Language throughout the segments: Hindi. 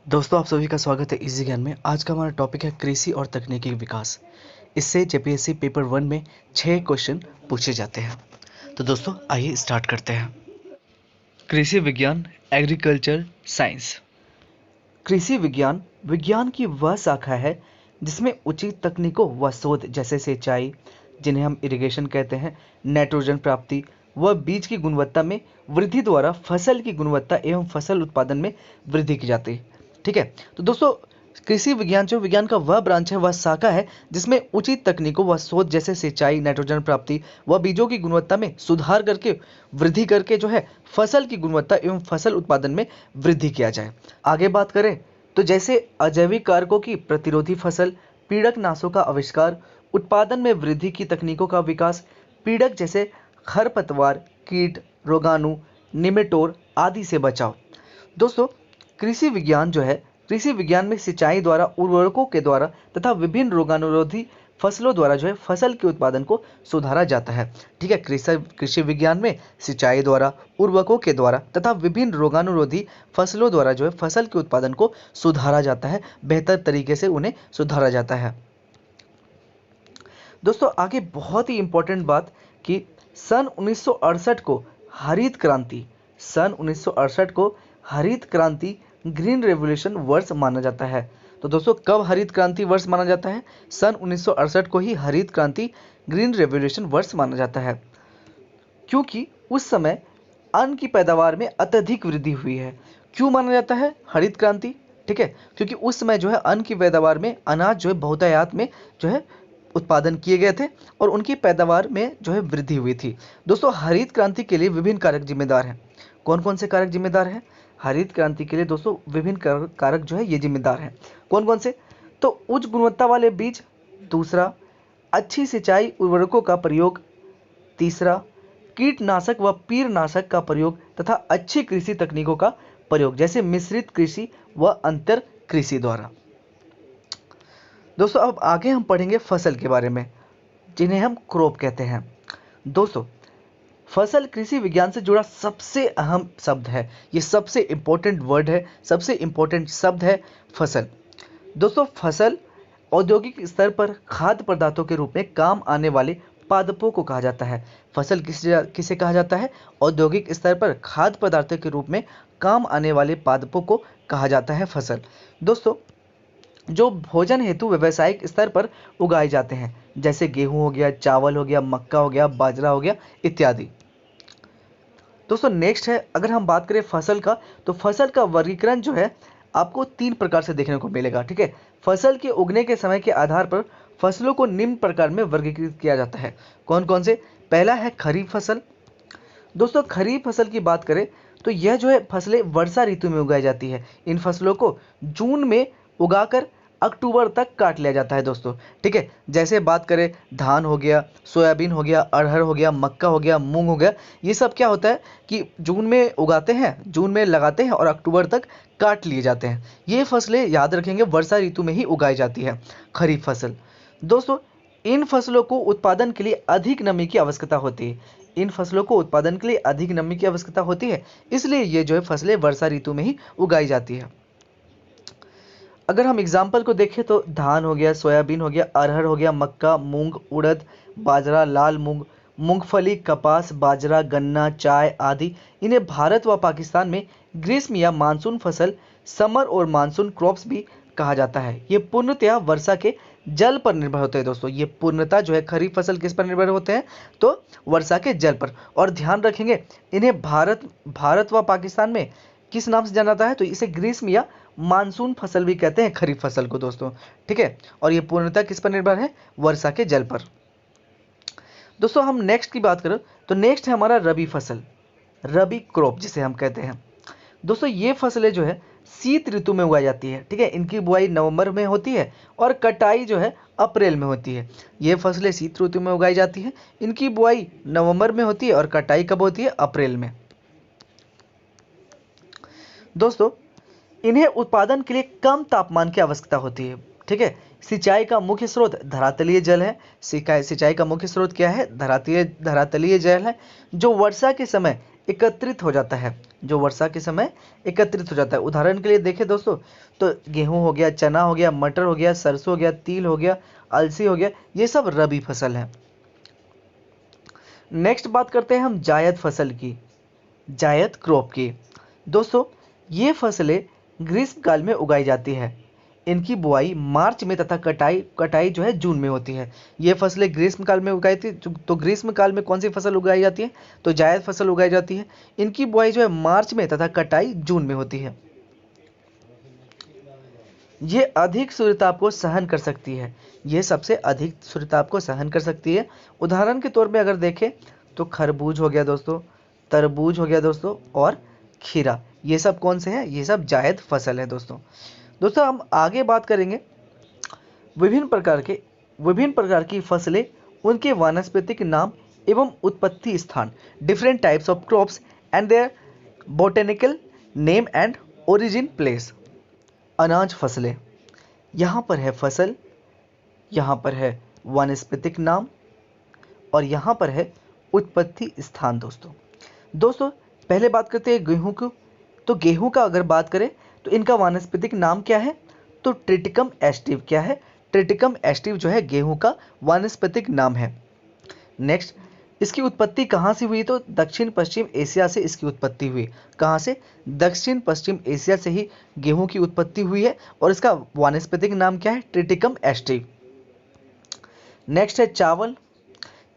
दोस्तों, आप सभी का स्वागत है इजी ज्ञान में। आज का हमारा टॉपिक है कृषि और तकनीकी विकास। इससे जेपीएससी पेपर 1 में 6 क्वेश्चन पूछे जाते हैं। तो दोस्तों, आइए स्टार्ट करते हैं। कृषि विज्ञान, एग्रीकल्चर साइंस। कृषि विज्ञान विज्ञान की वह शाखा है जिसमें उचित तकनीकों व शोध जैसे सिंचाई, जिन्हें हम इरिगेशन कहते हैं, नाइट्रोजन प्राप्ति व बीज की गुणवत्ता में वृद्धि द्वारा फसल की गुणवत्ता एवं फसल उत्पादन में वृद्धि की जाती है। ठीक है, तो दोस्तों, कृषि विज्ञान जो विज्ञान का वह ब्रांच है, वह शाखा है जिसमें उचित तकनीकों व शोध जैसे सिंचाई, नाइट्रोजन प्राप्ति व बीजों की गुणवत्ता में सुधार करके वृद्धि करके जो है फसल की गुणवत्ता एवं फसल उत्पादन में वृद्धि किया जाए। आगे बात करें तो जैसे अजैविक कारकों की प्रतिरोधी फसल, पीड़कनाशों का आविष्कार, उत्पादन में वृद्धि की तकनीकों का विकास, पीड़क जैसे खरपतवार, कीट, रोगाणु, निमेटोड आदि से बचाव। दोस्तों, कृषि विज्ञान जो है, कृषि विज्ञान में सिंचाई द्वारा, उर्वरकों के द्वारा तथा विभिन्न रोगाणुरोधी फसलों द्वारा जो है फसल के उत्पादन को सुधारा जाता है। ठीक है, कृषि विज्ञान में सिंचाई द्वारा, उर्वरकों के द्वारा तथा विभिन्न रोगाणुरोधी फसलों द्वारा जो है फसल के उत्पादन को सुधारा जाता है, बेहतर तरीके से उन्हें सुधारा जाता है। दोस्तों, आगे बहुत ही इंपॉर्टेंट बात कि सन 1968 को हरित क्रांति, सन 1968 को हरित क्रांति ग्रीन रेवोल्यूशन वर्ष माना जाता है। तो दोस्तों, कब हरित क्रांति वर्ष माना जाता है? सन 1968 को ही हरित क्रांति ग्रीन रेवोल्यूशन वर्ष माना जाता है, क्योंकि उस समय अन्न की पैदावार में अत्यधिक वृद्धि हुई है। क्यों माना जाता है हरित क्रांति? ठीक है, क्योंकि उस समय जो है अन्न की पैदावार में, अनाज जो है बहुतायत में जो है उत्पादन किए गए थे और उनकी पैदावार में जो है वृद्धि हुई थी। दोस्तों, हरित क्रांति के लिए विभिन्न कारक जिम्मेदार हैं। कौन कौन से कारक जिम्मेदार हैं हरित क्रांति के लिए? दोस्तों, विभिन्न कारक जो है ये जिम्मेदार हैं। कौन कौन से? तो उच्च गुणवत्ता वाले बीज, दूसरा अच्छी सिंचाई उर्वरकों का प्रयोग, तीसरा कीटनाशक व पीड़नाशक का प्रयोग तथा अच्छी कृषि तकनीकों का प्रयोग, जैसे मिश्रित कृषि व अंतर कृषि द्वारा। दोस्तों, अब आगे हम पढ़ेंगे फसल के बारे में, जिन्हें हम क्रॉप कहते हैं। दोस्तों, फसल कृषि विज्ञान से जुड़ा सबसे अहम शब्द है, ये सबसे इंपॉर्टेंट वर्ड है, सबसे इंपॉर्टेंट शब्द है फसल। दोस्तों, फसल औद्योगिक स्तर पर खाद्य पदार्थों के रूप में काम आने वाले पादपों को कहा जाता है। फसल किसे कहा जाता है? औद्योगिक स्तर पर खाद्य पदार्थों के रूप में काम आने वाले पादपों को कहा जाता है फसल। दोस्तों, जो भोजन हेतु व्यावसायिक स्तर पर उगाए जाते हैं, जैसे गेहूं हो गया, चावल हो गया, मक्का हो गया, बाजरा हो गया इत्यादि। दोस्तों, नेक्स्ट है, अगर हम बात करें फसल का, तो फसल का वर्गीकरण जो है आपको 3 प्रकार से देखने को मिलेगा। ठीक है, फसल के उगने के समय के आधार पर फसलों को निम्न प्रकार में वर्गीकृत किया जाता है। कौन कौन से? पहला है खरीफ फसल। दोस्तों, खरीफ फसल की बात करें तो यह जो है फसलें वर्षा ऋतु में उगाई जाती है। इन फसलों को जून में उगाकर अक्टूबर तक काट लिया जाता है दोस्तों। ठीक है, जैसे बात करें धान हो गया, सोयाबीन हो गया, अरहर हो गया, मक्का हो गया, मूंग हो गया, ये सब क्या होता है कि जून में उगाते हैं, जून में लगाते हैं और अक्टूबर तक काट लिए जाते हैं। ये फसलें याद रखेंगे वर्षा ऋतु में ही उगाई जाती है, खरीफ फसल। दोस्तों, इन फसलों को उत्पादन के लिए अधिक नमी की आवश्यकता होती है, इन फसलों को उत्पादन के लिए अधिक नमी की आवश्यकता होती है, इसलिए ये जो है फसलें वर्षा ऋतु में ही उगाई जाती है। अगर हम एग्जाम्पल को देखें तो धान हो गया, सोयाबीन हो गया, अरहर हो गया, मक्का, मूंग, उड़द, बाजरा, लाल मूंग, मूंगफली, कपास, बाजरा, गन्ना, चाय आदि, इन्हें भारत व पाकिस्तान में ग्रीष्म या मानसून फसल, समर और मानसून क्रॉप्स भी कहा जाता है। ये पूर्णतः वर्षा के जल पर निर्भर होते हैं दोस्तों। ये पूर्णतः जो है खरीफ फसल किस पर निर्भर होते हैं? तो वर्षा के जल पर। और ध्यान रखेंगे, इन्हें भारत व पाकिस्तान में किस नाम से जाना जाता है? तो इसे ग्रीष्म या मानसून फसल भी कहते हैं खरीफ फसल को दोस्तों। ठीक है, और ये पूर्णतः किस पर निर्भर है? वर्षा के जल पर। दोस्तों, हम नेक्स्ट की बात करें तो नेक्स्ट है हमारा रबी फसल, रबी क्रॉप जिसे हम कहते हैं। दोस्तों, ये फसलें जो है शीत ऋतु में उगाई जाती है। ठीक है, इनकी बुआई नवंबर में होती है और कटाई जो है अप्रैल में होती है। ये फसलें शीत ऋतु में उगाई जाती है, इनकी बुआई नवंबर में होती है और कटाई कब होती है? अप्रैल में। दोस्तों, इन्हें उत्पादन के लिए कम तापमान की आवश्यकता होती है। ठीक है, सिंचाई का मुख्य स्रोत धरातलीय जल है। सिंचाई का मुख्य स्रोत क्या है? धरातलीय जल है, जो वर्षा के समय एकत्रित हो जाता है, जो वर्षा के समय एकत्रित हो जाता है। उदाहरण के लिए देखें दोस्तों, तो गेहूं हो गया, चना हो गया, मटर हो गया, सरसों हो गया, तिल हो गया, अलसी हो गया, ये सब रबी फसल है। नेक्स्ट बात करते हैं हम जायद फसल की, जायद क्रॉप की। दोस्तों ये फसलें ग्रीष्म काल में उगाई जाती है। इनकी बुआई मार्च में तथा कटाई जो है जून में होती है। ये फसलें ग्रीष्म काल में उगाई थी, तो ग्रीष्म काल में कौन सी फसल उगाई जाती है, तो जायद फसल उगाई जाती है। इनकी बुआई जो है मार्च में तथा कटाई जून में होती है। ये अधिक सूर्यताप को सहन कर सकती है, ये सबसे अधिक सूर्यताप को सहन कर सकती है। उदाहरण के तौर पे अगर देखें तो खरबूज हो गया दोस्तों, तरबूज हो गया दोस्तों, और खीरा, ये सब कौन से हैं, ये सब जायद फसल है दोस्तों। दोस्तों हम आगे बात करेंगे विभिन्न प्रकार की फसलें, उनके वानस्पतिक नाम एवं उत्पत्ति स्थान, different types of crops and their botanical name and origin place. अनाज फसलें, यहाँ पर है फसल, यहाँ पर है वानस्पतिक नाम, और यहाँ पर है उत्पत्ति स्थान। दोस्तों पहले बात करते हैं गेहूं को। तो गेहूं का अगर बात करें तो इनका वानस्पतिक नाम क्या है, तो ट्रिटिकम एस्टिव। क्या है, ट्रिटिकम एस्टिव जो है गेहूं का वानस्पतिक नाम है। नेक्स्ट, इसकी उत्पत्ति कहाँ से हुई, तो दक्षिण पश्चिम एशिया से इसकी उत्पत्ति हुई। कहाँ से, दक्षिण पश्चिम एशिया से ही गेहूं की उत्पत्ति हुई है, और इसका वानस्पतिक नाम क्या है, ट्रिटिकम एस्टिव। नेक्स्ट है चावल।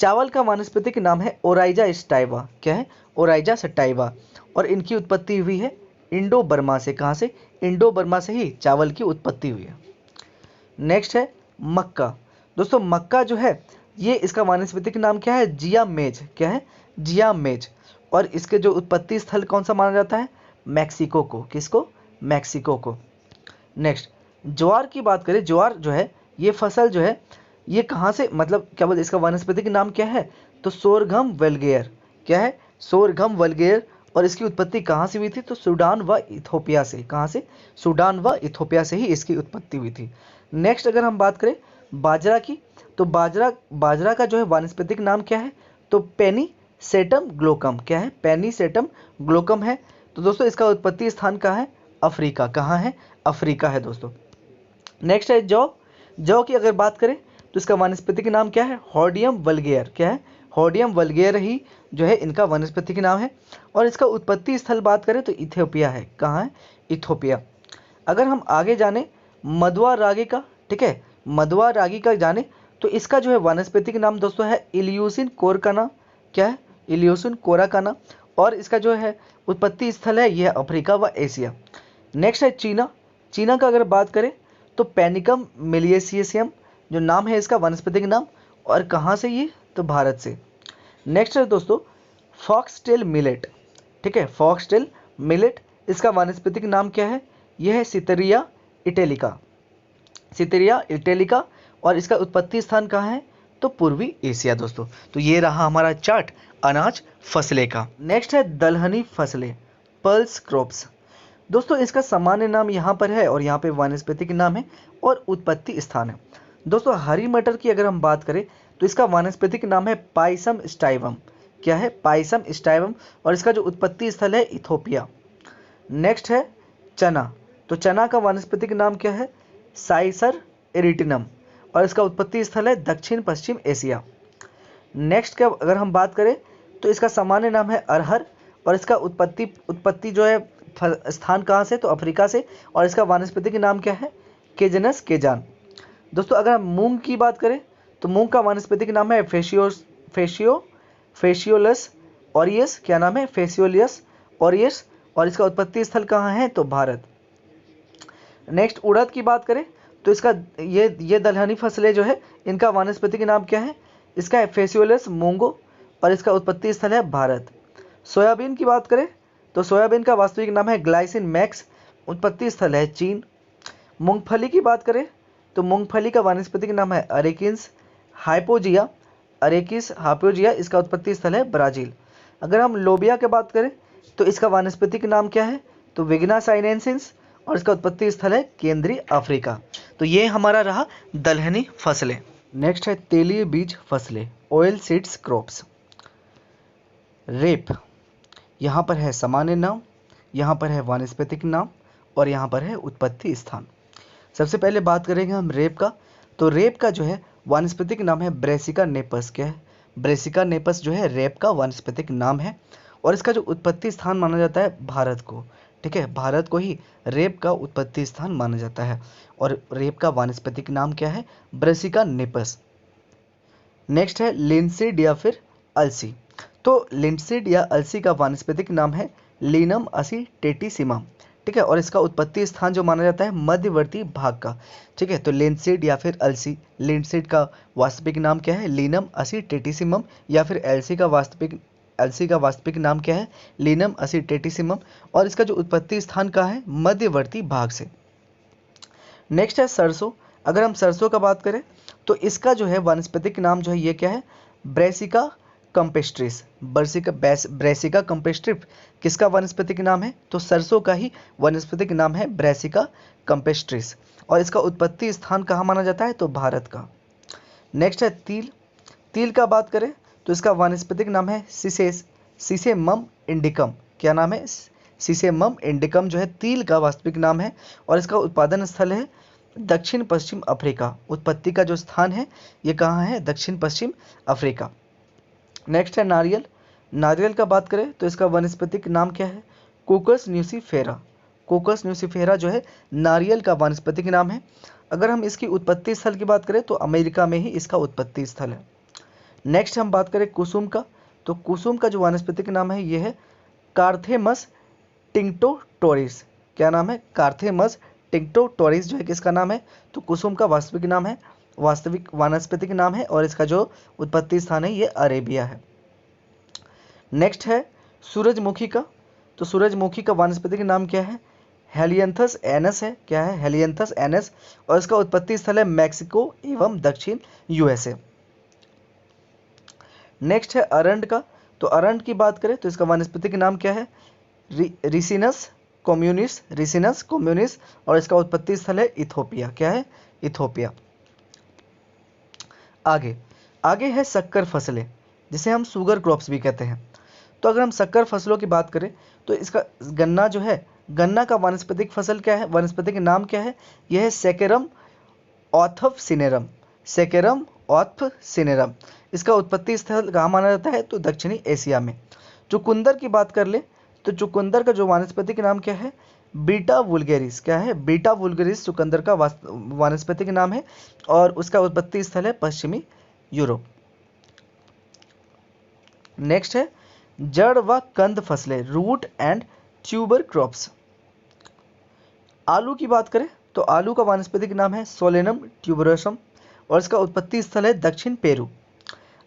चावल का वानस्पतिक नाम है ओराइजा स्टाइवा। क्या है, ओराइजा सटाइवा, और इनकी उत्पत्ति हुई है इंडो बर्मा से। कहाँ से, इंडो बर्मा से ही चावल की उत्पत्ति हुई है। नेक्स्ट है मक्का। दोस्तों मक्का जो है ये इसका वानस्पतिक नाम क्या है, जिया मेज। क्या है, जिया मेज, और इसके जो उत्पत्ति स्थल कौन सा माना जाता है, मैक्सिको को। किसको, मैक्सिको को। नेक्स्ट, ज्वार की बात करें, ज्वार जो है ये फसल जो है ये कहाँ से, मतलब क्या बोलते, इसका वानस्पतिक नाम क्या है, तो सोरघम वल्गेयर। क्या है, सोरघम वल्गेयर, और इसकी उत्पत्ति कहाँ से हुई थी, तो सूडान व इथोपिया से। कहाँ से, सूडान व इथोपिया से ही इसकी उत्पत्ति हुई थी। नेक्स्ट अगर हम बात करें बाजरा की, तो बाजरा का जो है वानस्पतिक नाम क्या है, तो पेनीसेटम ग्लोकम। क्या है, पेनीसेटम ग्लोकम है। तो दोस्तों इसका उत्पत्ति स्थान कहाँ है, अफ्रीका। कहाँ है, अफ्रीका है दोस्तों। नेक्स्ट है जौ की अगर बात करें तो इसका वानस्पतिक नाम क्या है, हॉर्डियम वल्गेयर। क्या है, हॉर्डियम वल्गेयर ही जो है इनका वानस्पतिक नाम है, और इसका उत्पत्ति स्थल बात करें तो इथियोपिया है। कहाँ है, इथियोपिया। अगर हम आगे जाने मदुआ रागी का, ठीक है, मदुआ रागी का जाने तो इसका जो है वानस्पतिक नाम दोस्तों है इलियूसिन कोरकाना। क्या है, इलियूसिन कोराकाना, और इसका जो है उत्पत्ति स्थल है यह अफ्रीका व एशिया। नेक्स्ट है चीना का अगर बात करें तो पेनिकम मिलियेसियम जो नाम है इसका वानस्पतिक नाम, और कहाँ से ये, तो भारत से। नेक्स्ट है दोस्तों फॉक्सटेल मिलेट। ठीक है, फॉक्सटेल मिलेट, इसका वानस्पतिक नाम क्या है, यह है सितरिया इटैलिका। सितरिया इटैलिका, और इसका उत्पत्ति स्थान कहाँ है, तो पूर्वी एशिया दोस्तों। तो ये रहा हमारा चार्ट अनाज फसलें का। नेक्स्ट है दलहनी फसलें, पल्स क्रॉप्स। दोस्तों इसका सामान्य नाम यहाँ पर है, और यहाँ पे वानस्पतिक नाम है और उत्पत्ति स्थान है। दोस्तों हरी मटर की अगर हम बात करें तो इसका वानस्पतिक नाम है पाइसम स्टाइवम। क्या है, पाइसम स्टाइवम, और इसका जो उत्पत्ति स्थल है इथोपिया। नेक्स्ट है चना। तो चना का वानस्पतिक नाम क्या है, साइसर एरिटिनम, और इसका उत्पत्ति स्थल है दक्षिण पश्चिम एशिया। नेक्स्ट का अगर हम बात करें तो इसका सामान्य नाम है अरहर, और इसका उत्पत्ति जो है स्थान कहाँ से, तो अफ्रीका से, और इसका वानस्पतिक नाम क्या है, केजनस केजान। दोस्तों अगर हम मूंग की बात करें तो मूंग का वानस्पतिक नाम है फेशियोलस ऑरियस। क्या नाम है, फेशियोलियस ऑरियस, और इसका उत्पत्ति स्थल कहाँ है, तो भारत। नेक्स्ट उड़द की बात करें तो इसका ये दलहनी फसलें जो है इनका वानस्पतिक नाम क्या है, इसका है फेशियोलस मूंगो, और इसका उत्पत्ति स्थल है भारत। सोयाबीन की बात करें तो सोयाबीन का वास्तविक नाम है ग्लाइसिन मैक्स, उत्पत्ति स्थल है चीन। मूंगफली की बात करें तो मूंगफली का वानस्पतिक नाम है अरेकिस हाइपोजिया, इसका उत्पत्ति स्थल है ब्राज़ील। अगर हम लोबिया की बात करें तो इसका वानस्पतिक नाम क्या है, तो विग्ना साइनेंसिस, और इसका उत्पत्ति स्थल है केंद्रीय अफ्रीका। तो ये हमारा रहा दलहनी फसलें। नेक्स्ट है तेलीय बीज फसलें, ऑयल सीड्स क्रॉप्स। रेप, यहाँ पर है सामान्य नाम, यहाँ पर है वानस्पतिक नाम और यहाँ पर है उत्पत्ति स्थान। सबसे पहले बात करेंगे हम रेप का। तो रेप का जो है वानस्पतिक नाम है ब्रेसिका नेपस। क्या है? ब्रेसिका नेपस जो है रेप का वानस्पतिक नाम है और इसका जो उत्पत्ति स्थान माना जाता है भारत को। ठीक है, भारत को ही रेप का उत्पत्ति स्थान माना जाता है और रेप का वानस्पतिक नाम क्या है? Brassica napus. नेक्स्ट है लिनसीड या फिर अलसी। तो लिनसीड या अलसी का वानस्पतिक नाम है लिनम असीटेटिसिमम। ठीक है, और इसका उत्पत्ति स्थान जो माना जाता है मध्यवर्ती भाग का। ठीक है, तो लिनसीड या फिर अलसी, लिनसीड का वास्तविक नाम क्या है? लिनम असीटेटिसिमम, या फिर अलसी का वास्तविक नाम क्या है? लिनम असीटेटिसिमम, और इसका जो उत्पत्ति स्थान का है मध्यवर्ती भाग से। नेक्स्ट है सरसों। अगर हम सरसों का बात करें तो इसका जो है वानस्पतिक नाम जो है ये क्या है? Brassica campestris. ब्रेसिका कंपेस्ट्रिस किसका वानस्पतिक नाम है? तो सरसों का ही वानस्पतिक नाम है ब्रेसिका कंपेस्ट्रिस, और इसका उत्पत्ति स्थान कहाँ माना जाता है? तो भारत का। नेक्स्ट है तिल। तिल का बात करें तो इसका वानस्पतिक नाम है सिसेमम इंडिकम। क्या नाम है? सिसेमम इंडिकम जो है तिल का वास्तविक नाम है और इसका उत्पादन स्थल है दक्षिण पश्चिम अफ्रीका। उत्पत्ति का जो स्थान है ये कहाँ है? दक्षिण पश्चिम अफ्रीका। नेक्स्ट है नारियल। नारियल का बात करें तो इसका वानस्पतिक नाम क्या है? कोकस न्यूसीफेरा। कोकस न्यूसीफेरा जो है नारियल का वानस्पतिक नाम है। अगर हम इसकी उत्पत्ति स्थल की बात करें तो अमेरिका में ही इसका उत्पत्ति स्थल है। नेक्स्ट हम बात करें कुसुम का। तो कुसुम का जो वानस्पतिक नाम है ये है कार्थेमस टिंक्टोटोरिस। क्या नाम है? कार्थेमस टिंक्टोटोरिस जो है किसका नाम है? तो कुसुम का वास्तविक नाम है, वास्तविक वानस्पतिक नाम है, और इसका जो उत्पत्ति स्थान है ये अरेबिया है। नेक्स्ट है सूरजमुखी का। तो सूरजमुखी का वानस्पतिक नाम क्या है? हेलियंथस एनस है। क्या है? हेलियंथस एनस, और इसका उत्पत्ति स्थल है मैक्सिको एवं दक्षिण यूएसए। नेक्स्ट है अरंड का। तो अरंड की बात करें तो इसका वानस्पतिक नाम क्या है? रिसिनस कम्युनिस, और इसका उत्पत्ति स्थल है इथोपिया। क्या है? इथोपिया। आगे है शक्कर फसलें, जिसे हम शुगर क्रॉप्स भी कहते हैं। तो अगर हम शक्कर फसलों की बात करें तो इसका गन्ना जो है, गन्ना का वानस्पतिक फसल क्या है? वानस्पतिक नाम क्या है? यह है सेकेरम ऑथफ सिनेरम। इसका उत्पत्ति स्थल कहाँ माना जाता है? तो दक्षिणी एशिया में। चुकंदर की बात कर ले तो चुकंदर का जो वानस्पतिक नाम क्या है? बीटा वुल्गेरिस। क्या है? बीटा वुल्गेरिस चुकंदर का वानस्पतिक नाम है और उसका उत्पत्ति स्थल है पश्चिमी यूरोप। नेक्स्ट है जड़ व कंद फसलें, रूट एंड ट्यूबर क्रॉप्स। आलू की बात करें तो आलू का वानस्पतिक नाम है सोलेनम ट्यूबरोसम, और इसका उत्पत्ति स्थल है दक्षिण पेरू।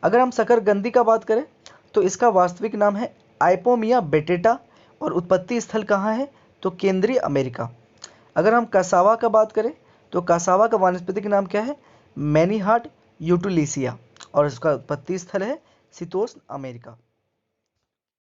अगर हम शकरकंदी का बात करें तो इसका वास्तविक नाम है आइपोमिया बेटेटा, और उत्पत्ति स्थल कहाँ है? तो केंद्रीय अमेरिका। अगर हम कसावा का बात करें तो कसावा का वानस्पतिक नाम क्या है? मैनीहार्ट यूटुलिसिया, और इसका उत्पत्ति स्थल है शीतोष्ण अमेरिका।